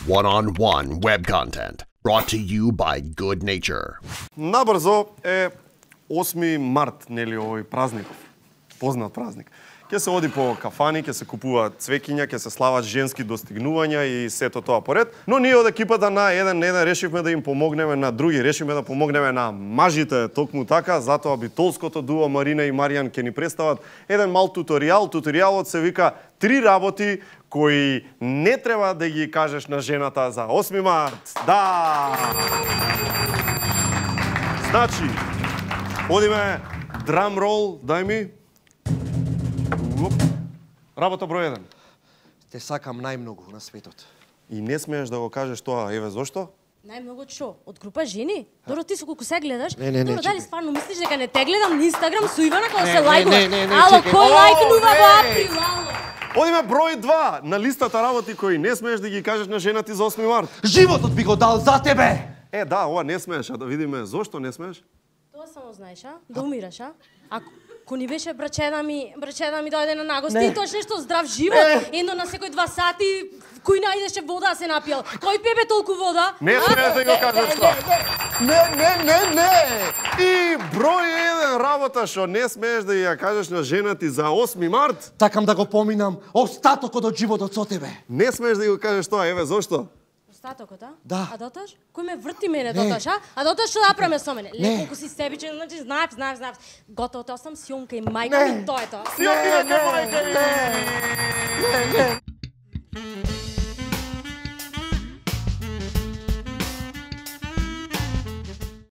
One-on-one web content brought to you by Good Nature. Набрзо е 8 март, нели овој празников, познат празник. Ќе се оди по кафани, ќе се купуваат цвеќиња, ќе се слават женски достигнувања и сето тоа поред. Но ние од екипата на еден решивме да им помогнеме на други, решивме да помогнеме на мажите токму така, затоа битолското дуо Марина и Маријан ќе ни представат еден мал туторијал. Туторијалот се вика 3 работи кои не треба да ги кажеш на жената за 8 март. Да! Значи, одиме драм рол, дај ми. Работа број 1. Те сакам најмногу на светот. И не смееш да го кажеш тоа, еве зошто? Најмногу што? Од група жени? Доро, ти со колку се гледаш? Не, Доро, дали чекај. стварно мислиш дека не те гледам на Инстаграм со Ивана кога Не, се не, лајкува? не, Ало, чекај. кој лајкнува во не. април, ало? Одиме број 2 на листата работи кои не смееш да ги кажеш на жена ти за 8 март. Животот би го дал за тебе! Е, да, ова не смееш, а да видиме зошто не смееш? Тоа само знаеш, а? Да умираш, а? Ако ни беше брачеда ми дојде на нагости, Не. и тоа нешто здрав живот, едно на секој 2 сати, кој најдеше вода да се напиел? Кој пие бе толку вода? Не смееш да го кажеш тоа. Не. И број 1 работа што не смееш да ја кажеш на жена ти за 8 март. Сакам да го поминам остатокот од животот со тебе. Не смееш да го кажеш тоа, еве зошто? Остатокот, а? Да. А доташ? Кој ме врти мене доташ, а? А доташ што направиме со мене? Не. Колку си себичен, значи знаев. Готово, тоа сам сјомка и мајка ми, тоа е тоа. Си опирате мајка ми. Не.